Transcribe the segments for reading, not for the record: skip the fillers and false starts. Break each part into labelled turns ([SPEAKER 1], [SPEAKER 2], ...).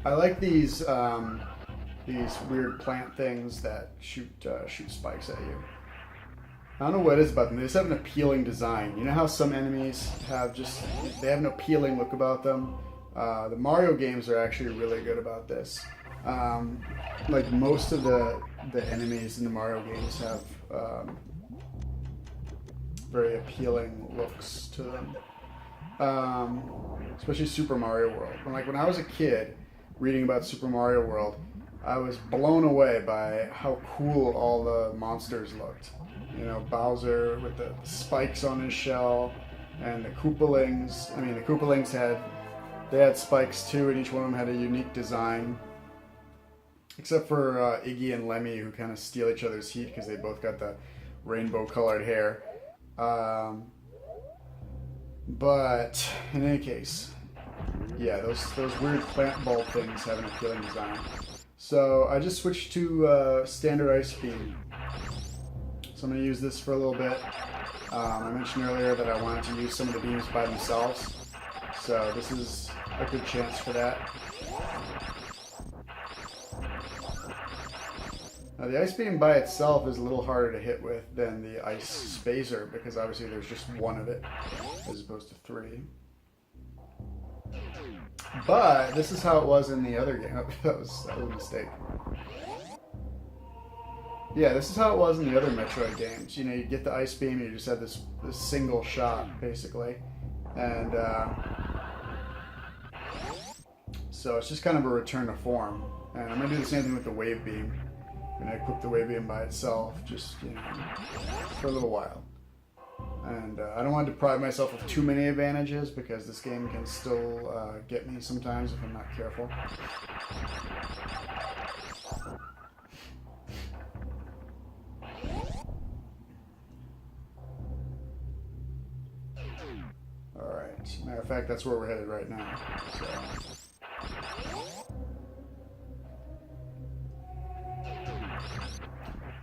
[SPEAKER 1] I like these weird plant things that shoot spikes at you. I don't know what it is about them. They just have an appealing design. You know how some enemies have just they have an appealing look about them. The Mario games are actually really good about this. Like most of the enemies in the Mario games have very appealing looks to them. Especially Super Mario World. When I was a kid reading about Super Mario World, I was blown away by how cool all the monsters looked. You know, Bowser with the spikes on his shell, and the Koopalings. I mean, the Koopalings had spikes too, and each one of them had a unique design. Except for Iggy and Lemmy, who kind of steal each other's heat because they both got the rainbow-colored hair. But in any case, yeah, those weird plant bulb things have an appealing design. So I just switched to standard ice beam. So I'm going to use this for a little bit. I mentioned earlier that I wanted to use some of the beams by themselves. So this is a good chance for that. Now the ice beam by itself is a little harder to hit with than the ice spacer because obviously there's just one of it as opposed to three. But this is how it was in the other game. That was a mistake. Yeah, this is how it was in the other Metroid games. You know, you get the ice beam and you just had this single shot basically. And so it's just kind of a return to form. And I'm going to do the same thing with the wave beam. I'm going to equip the wave beam by itself, just, you know, for a little while. And I don't want to deprive myself of too many advantages because this game can still get me sometimes if I'm not careful. Alright, matter of fact, that's where we're headed right now. So.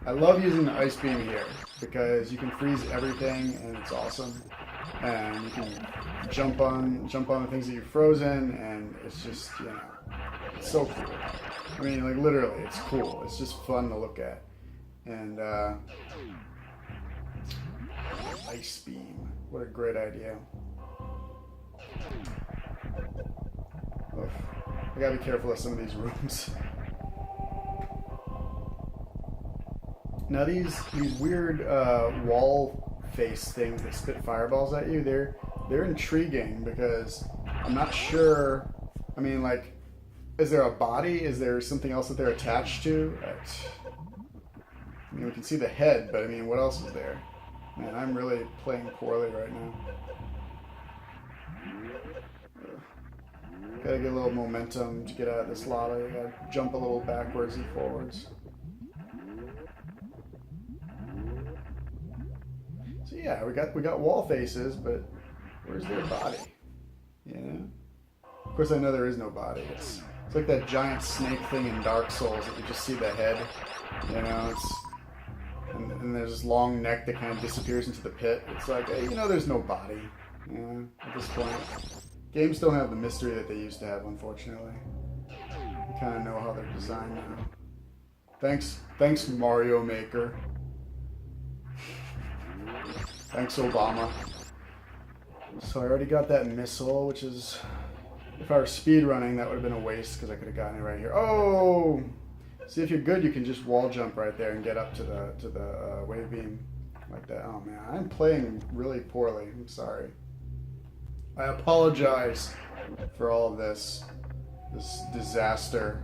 [SPEAKER 1] I love using the ice beam here because you can freeze everything and it's awesome. And you can jump on the things that you've frozen, and it's just, you know, it's so cool. I mean, like literally, it's cool. It's just fun to look at. And ice beam, what a great idea. Oof. I gotta be careful of some of these rooms. Now these weird wall face things that spit fireballs at you, they're intriguing because I'm not sure. I mean, like, is there a body? Is there something else that they're attached to? I mean, we can see the head, but I mean, what else is there? Man, I'm really playing poorly right now. Gotta get a little momentum to get out of this lava. Gotta jump a little backwards and forwards. So yeah, we got wall faces, but where's their body? You know? Of course, I know there is no body. It's like that giant snake thing in Dark Souls that you just see the head. You know, and there's this long neck that kind of disappears into the pit. It's like, hey, you know, there's no body. You know, at this point, games don't have the mystery that they used to have, unfortunately. You kind of know how they're designed now. Thanks, Mario Maker. Thanks, Obama. So I already got that missile, which is, if I were speedrunning, that would have been a waste because I could have gotten it right here. Oh! See, if you're good, you can just wall jump right there and get up to the wave beam like that. Oh man, I'm playing really poorly. I'm sorry. I apologize for all of this disaster.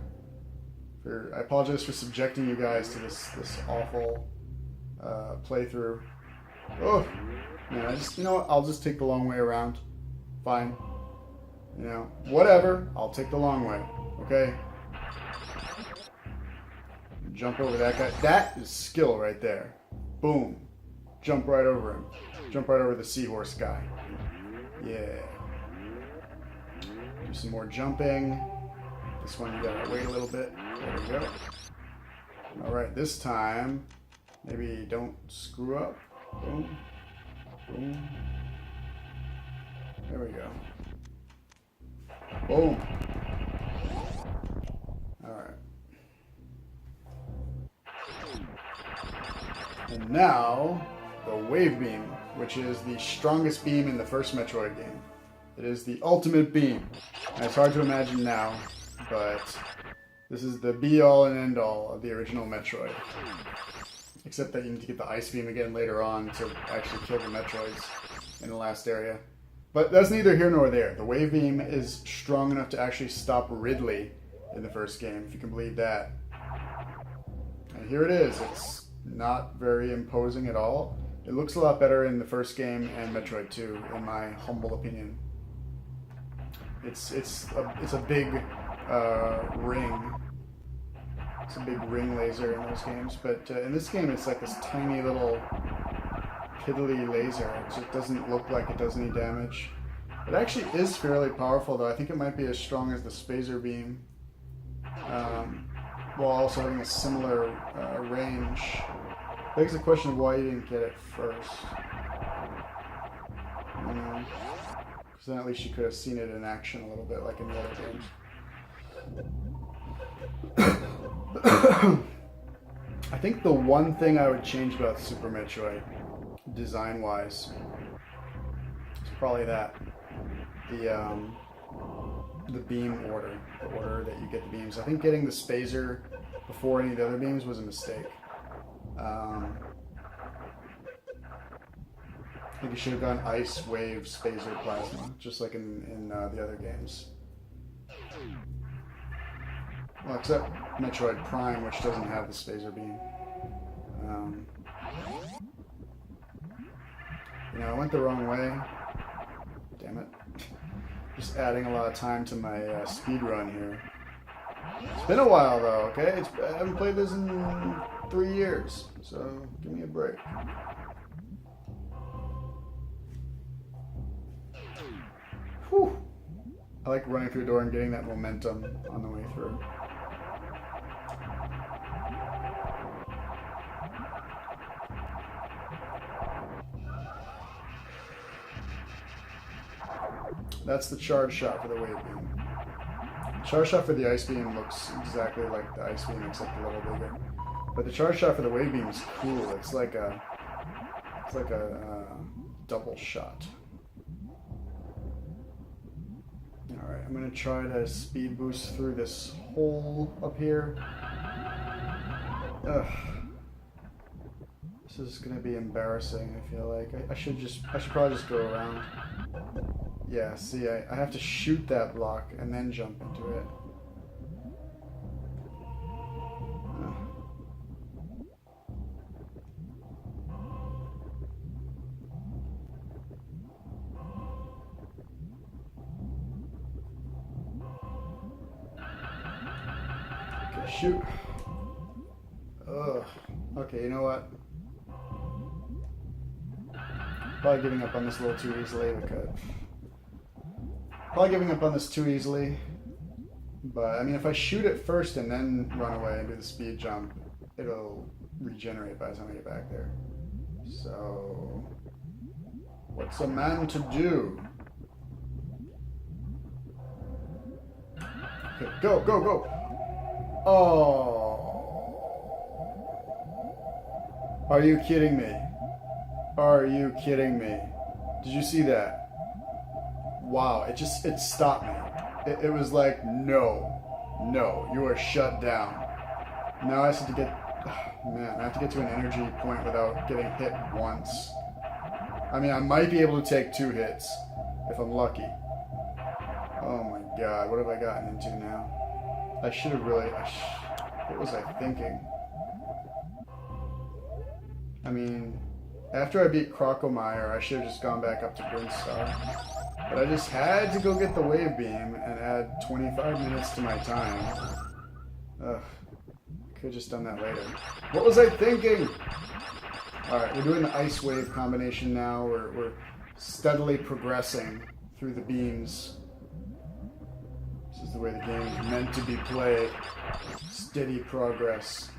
[SPEAKER 1] I apologize for subjecting you guys to this awful playthrough. Oh man, you know what? I'll just take the long way around. Fine. You know, whatever. I'll take the long way. Okay. Jump over that guy. That is skill right there. Boom. Jump right over him. Jump right over the seahorse guy. Yeah. Do some more jumping. This one you gotta wait a little bit. There we go. Alright, this time, maybe don't screw up. Boom. Boom. There we go. Boom. Alright. And now, the Wave Beam, which is the strongest beam in the first Metroid game. It is the ultimate beam. And it's hard to imagine now, but this is the be-all and end-all of the original Metroid. Except that you need to get the Ice Beam again later on to actually kill the Metroids in the last area. But that's neither here nor there. The Wave Beam is strong enough to actually stop Ridley in the first game, if you can believe that. And here it is. It's not very imposing at all. It looks a lot better in the first game and Metroid 2, in my humble opinion. It's a big ring. It's a big ring laser in those games, but in this game it's like this tiny little piddly laser. It just doesn't look like it does any damage. It actually is fairly powerful, though. I think it might be as strong as the Spazer Beam, while also having a similar range. Begs the question of why you didn't get it first. Because then at least you could have seen it in action a little bit, like in the other games. I think the one thing I would change about Super Metroid, design-wise, is probably that. The beam order. The order that you get the beams. I think getting the Spazer before any of the other beams was a mistake. I think you should have gone Ice, Wave, Spazer, Plasma, just like in the other games. Well, except Metroid Prime, which doesn't have the Spazer Beam. You know, I went the wrong way. Damn it. Just adding a lot of time to my speed run here. It's been a while, though, okay? I haven't played this in 3 years, so give me a break. Whew. I like running through the door and getting that momentum on the way through. That's the charge shot for the Wave Beam. Charge shot for the Ice Beam looks exactly like the Ice Beam, except a little bigger. But the charge shot for the Wave Beam is cool. It's like a double shot. Alright, I'm going to try to speed boost through this hole up here. Ugh. This is going to be embarrassing, I feel like. I should probably just go around. Yeah, see, I have to shoot that block and then jump into it. Shoot. Ugh. Okay, you know what? Probably giving up on this a little too easily because... Probably giving up on this too easily. But, I mean, if I shoot it first and then run away and do the speed jump, it'll regenerate by the time I get back there. So... What's a man to do? Okay, go, go, go! Oh. Are you kidding me? Are you kidding me? Did you see that? Wow, it stopped me. It was like, no, you are shut down. Now I have to get, I have to get to an energy point without getting hit once. I mean, I might be able to take 2 hits if I'm lucky. Oh my god, what have I gotten into now? I should have really... what was I thinking? I mean, after I beat Crocomire, I should have just gone back up to Brinstar. But I just had to go get the Wave Beam and add 25 minutes to my time. Ugh. Could have just done that later. What was I thinking? Alright, we're doing the Ice Wave combination now. We're steadily progressing through the beams. This is the way the game is meant to be played. Steady progress.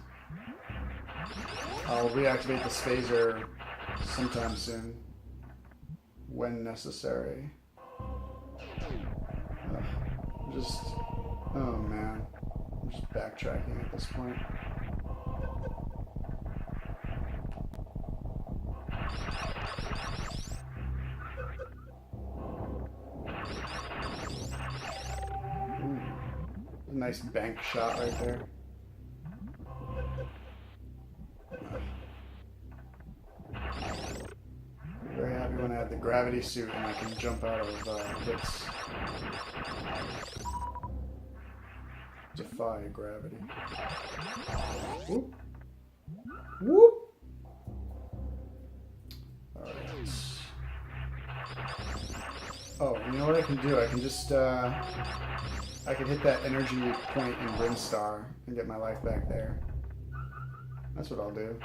[SPEAKER 1] I'll reactivate the Spazer sometime soon. When necessary. Oh man. I'm just backtracking at this point. Ooh, a nice bank shot right there. Very happy when I have the gravity suit and I can jump out of hits. Defy gravity. Whoop. Whoop. Alright. Oh, you know what I can do? I can just, I can hit that energy point in Brinstar and get my life back there. That's what I'll do.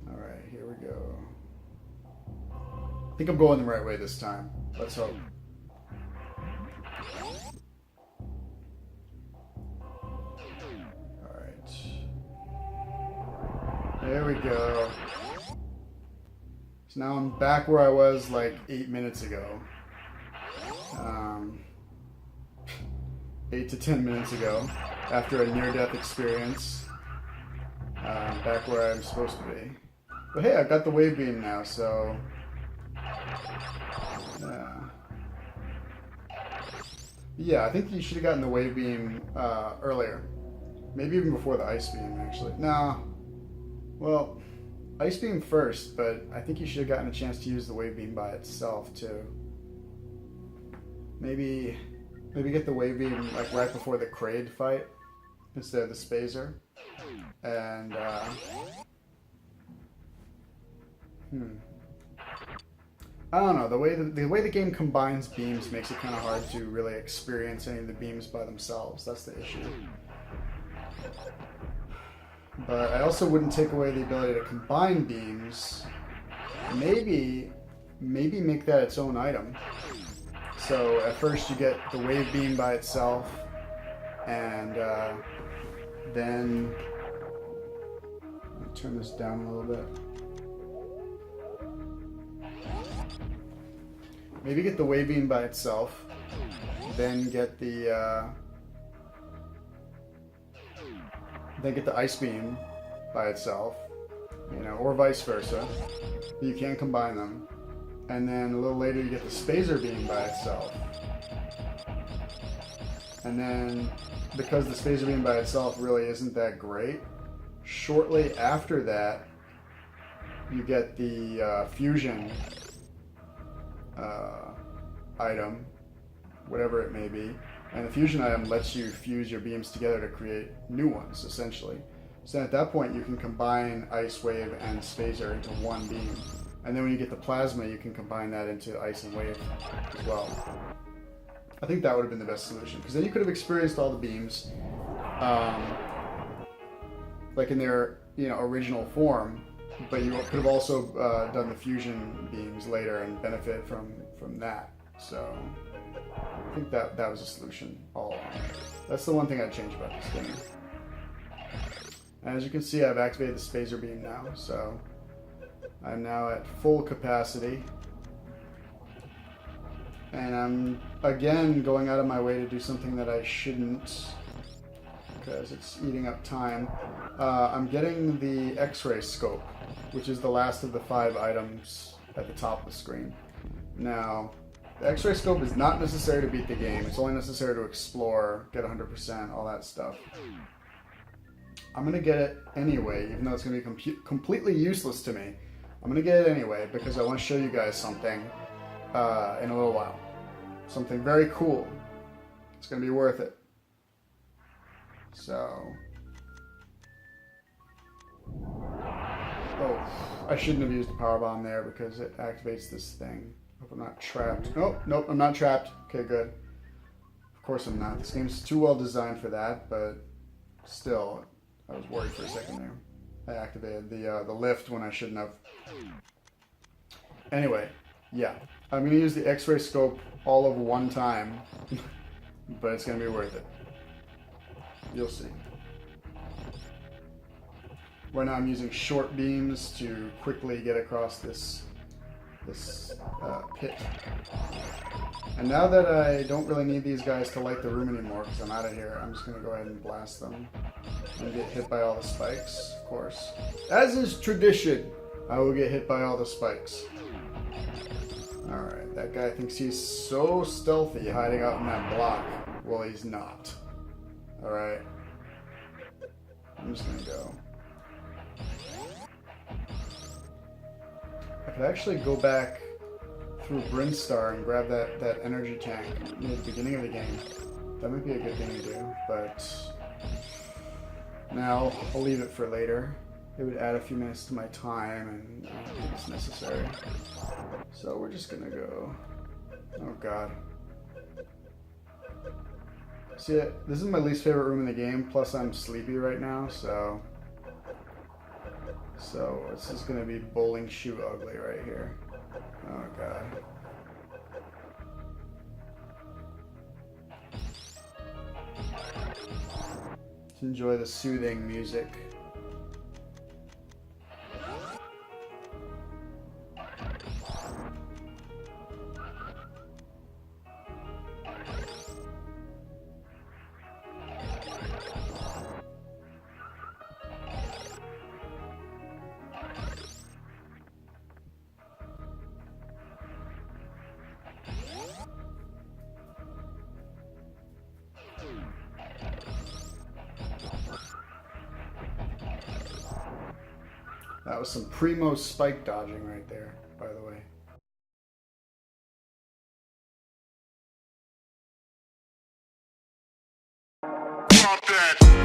[SPEAKER 1] Alright, here we go. I think I'm going the right way this time. Let's hope. Alright. There we go. So now I'm back where I was like 8 minutes ago. 8 to 10 minutes ago, after a near-death experience. Back where I'm supposed to be. But hey, I've got the wave beam now, so... yeah, I think you should have gotten the wave beam earlier. Maybe even before the ice beam, actually. No. Well, ice beam first, but I think you should have gotten a chance to use the wave beam by itself, too. Maybe get the wave beam like right before the Kraid fight instead of the Spazer. And I don't know, the way the game combines beams makes it kind of hard to really experience any of the beams by themselves. That's the issue. But I also wouldn't take away the ability to combine beams. Maybe make that its own item. So at first you get the wave beam by itself, and then let me turn this down a little bit. Maybe get the wave beam by itself, then get the ice beam by itself, you know, or vice versa. You can combine them. And then a little later you get the Spazer beam by itself. And then, because the Spazer beam by itself really isn't that great, shortly after that, you get the fusion item, whatever it may be. And the fusion item lets you fuse your beams together to create new ones, essentially. So at that point, you can combine Ice Wave and Spazer into one beam. And then when you get the plasma, you can combine that into ice and wave as well. I think that would have been the best solution, because then you could have experienced all the beams, like in their original form, but you could have also done the fusion beams later and benefit from that. So I think that was a solution all along. That's the one thing I'd change about this game. And as you can see, I've activated the Spazer beam now, so I'm now at full capacity, and I'm again going out of my way to do something that I shouldn't, because it's eating up time. I'm getting the X-ray scope, which is the last of the 5 items at the top of the screen. Now, the X-ray scope is not necessary to beat the game. It's only necessary to explore, get 100%, all that stuff. I'm going to get it anyway, even though it's going to be completely useless to me. I'm going to get it anyway because I want to show you guys something in a little while. Something very cool. It's going to be worth it. So... oh, I shouldn't have used the power bomb there because it activates this thing. Hope I'm not trapped. Nope, I'm not trapped. Okay, good. Of course I'm not. This game's too well designed for that, but still, I was worried for a second there. I activated the lift when I shouldn't have. Anyway, yeah. I'm going to use the X-ray scope all of one time, but it's going to be worth it. You'll see. Right now I'm using short beams to quickly get across this this pit. And now that I don't really need these guys to light the room anymore because I'm out of here, I'm just going to go ahead and blast them and get hit by all the spikes, of course. As is tradition, I will get hit by all the spikes. Alright, that guy thinks he's so stealthy hiding out in that block. Well, he's not. Alright. I'm just going to go. I could actually go back through Brinstar and grab that energy tank near the beginning of the game. That might be a good thing to do, but now I'll leave it for later. It would add a few minutes to my time, and I don't think it's necessary. So we're just gonna go. Oh god. See, this is my least favorite room in the game, plus I'm sleepy right now, so it's just gonna be bowling shoe ugly right here. Oh god. Let's enjoy the soothing music. That was some primo spike dodging right there, by the way.
[SPEAKER 2] Drop that.